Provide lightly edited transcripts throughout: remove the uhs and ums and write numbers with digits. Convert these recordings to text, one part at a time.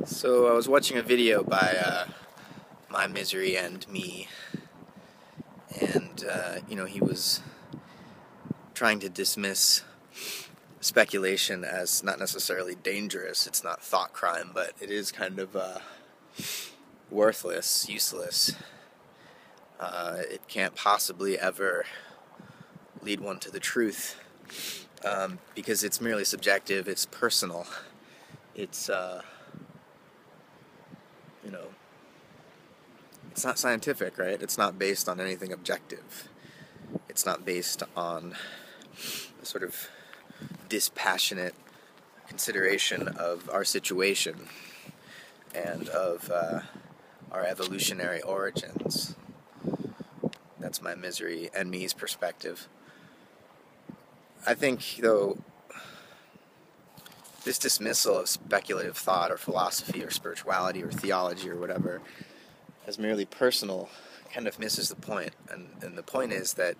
So I was watching a video by mymiseryandme, and he was trying to dismiss speculation as not necessarily dangerous. It's not thought crime, but it is kind of worthless, useless. It can't possibly ever lead one to the truth, because it's merely subjective. It's personal. It's it's not scientific, right? It's not based on anything objective. It's not based on a sort of dispassionate consideration of our situation and of our evolutionary origins. That's my misery and me's perspective. I think, though, this dismissal of speculative thought or philosophy or spirituality or theology or whatever as merely personal kind of misses the point. And the point is that,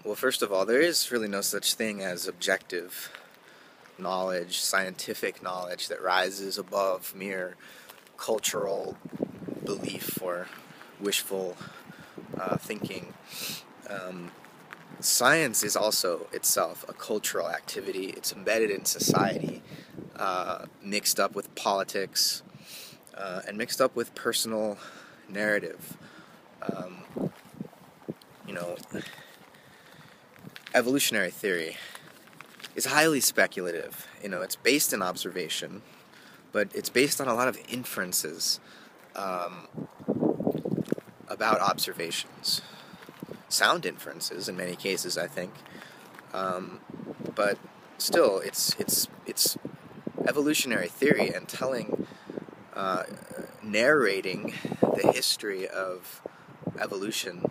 well, first of all, there is really no such thing as objective knowledge, scientific knowledge that rises above mere cultural belief or wishful thinking. Science is also itself a cultural activity. It's embedded in society, mixed up with politics, and mixed up with personal narrative. Evolutionary theory is highly speculative. It's based in observation, but it's based on a lot of inferences about observations. Sound inferences in many cases, I think. But still, it's evolutionary theory and narrating the history of evolution,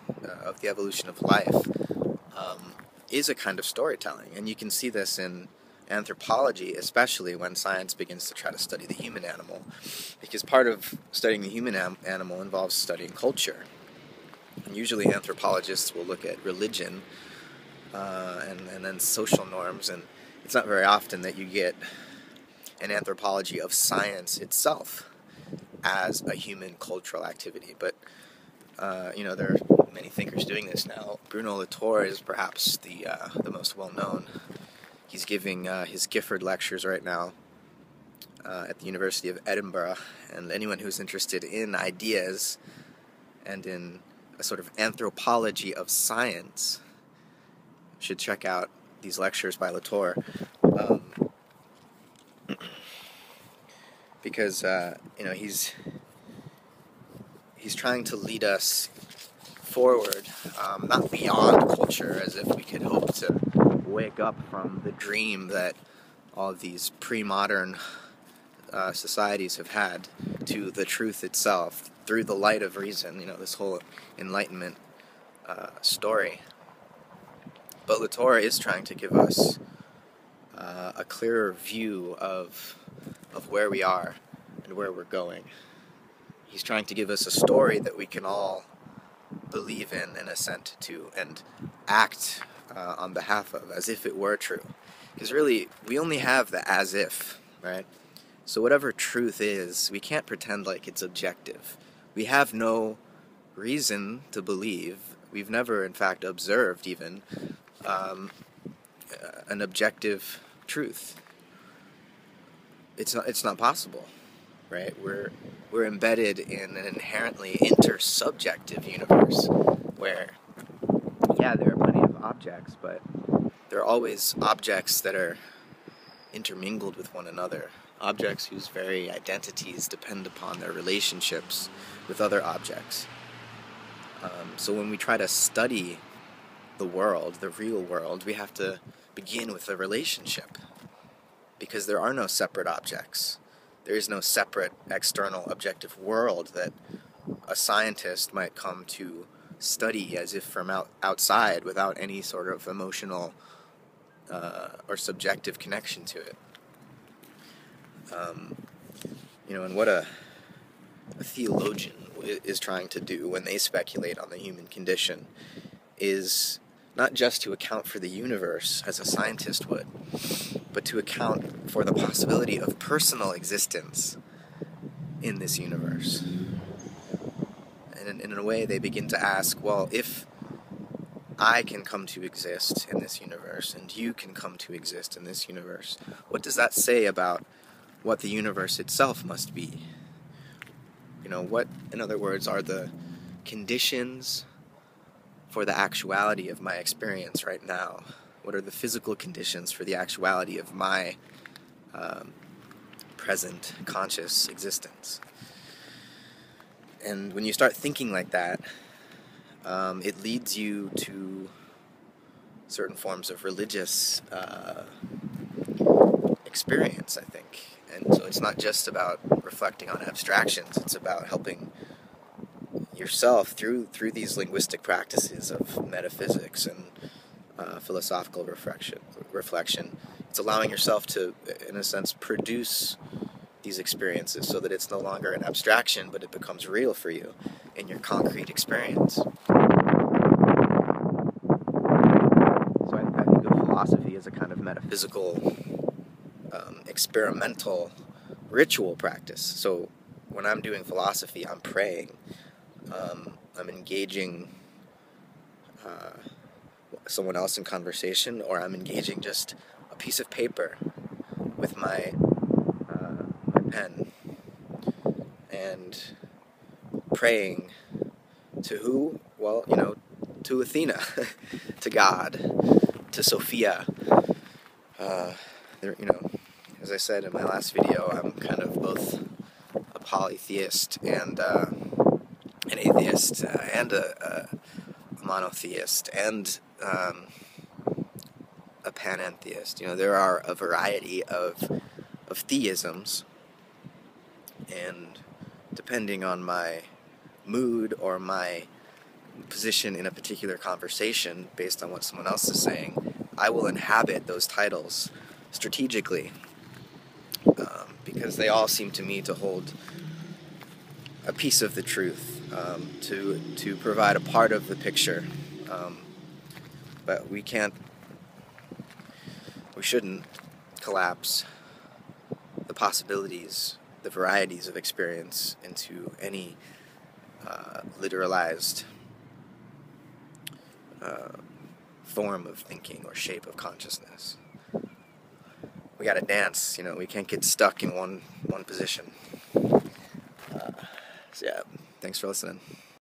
of the evolution of life, is a kind of storytelling. And you can see this in anthropology, especially when science begins to try to study the human animal, because part of studying the human animal involves studying culture. And usually anthropologists will look at religion and then social norms, and it's not very often that you get an anthropology of science itself as a human cultural activity. But there are many thinkers doing this now. Bruno Latour is perhaps the most well-known. He's giving his Gifford lectures right now at the University of Edinburgh, and anyone who's interested in ideas and in a sort of anthropology of science should check out these lectures by Latour, because he's trying to lead us forward, not beyond culture, as if we could hope to wake up from the dream that all of these pre-modern societies have had, to the truth itself through the light of reason. This whole Enlightenment story. But Latour is trying to give us a clearer view of where we are and where we're going. He's trying to give us a story that we can all believe in and assent to and act on behalf of, as if it were true. Because really, we only have the as if, right? So whatever truth is, we can't pretend like it's objective. We have no reason to believe. We've never, in fact, observed even an objective truth. It's not possible, right? We're embedded in an inherently intersubjective universe where, yeah, there are plenty of objects, but there are always objects that are intermingled with one another. Objects whose very identities depend upon their relationships with other objects. So when we try to study the world, the real world, we have to begin with a relationship, because there are no separate objects. There is no separate external objective world that a scientist might come to study as if from outside, without any sort of emotional or subjective connection to it. And what a theologian is trying to do when they speculate on the human condition is not just to account for the universe as a scientist would, but to account for the possibility of personal existence in this universe. And in a way, they begin to ask, well, if I can come to exist in this universe, and you can come to exist in this universe, what does that say about what the universe itself must be? What, in other words, are the conditions for the actuality of my experience right now? What are the physical conditions for the actuality of my present conscious existence? And when you start thinking like that, it leads you to certain forms of religious experience, I think. And so it's not just about reflecting on abstractions, it's about helping yourself through these linguistic practices of metaphysics and philosophical reflection. It's allowing yourself to, in a sense, produce these experiences so that it's no longer an abstraction, but it becomes real for you in your concrete experience. So I think of philosophy as a kind of metaphysical, experimental, ritual practice. So when I'm doing philosophy, I'm praying, I'm engaging someone else in conversation, or I'm engaging just a piece of paper with my pen and praying to who? Well, to Athena, to God, to Sophia. As I said in my last video, I'm kind of both a polytheist and an atheist, and a monotheist, and a panentheist. There are a variety of theisms, and depending on my mood or my position in a particular conversation, based on what someone else is saying, I will inhabit those titles strategically, because they all seem to me to hold a piece of the truth, to provide a part of the picture, but we shouldn't collapse the possibilities, the varieties of experience into any literalized form of thinking or shape of consciousness. We gotta dance, we can't get stuck in one position. So yeah, thanks for listening.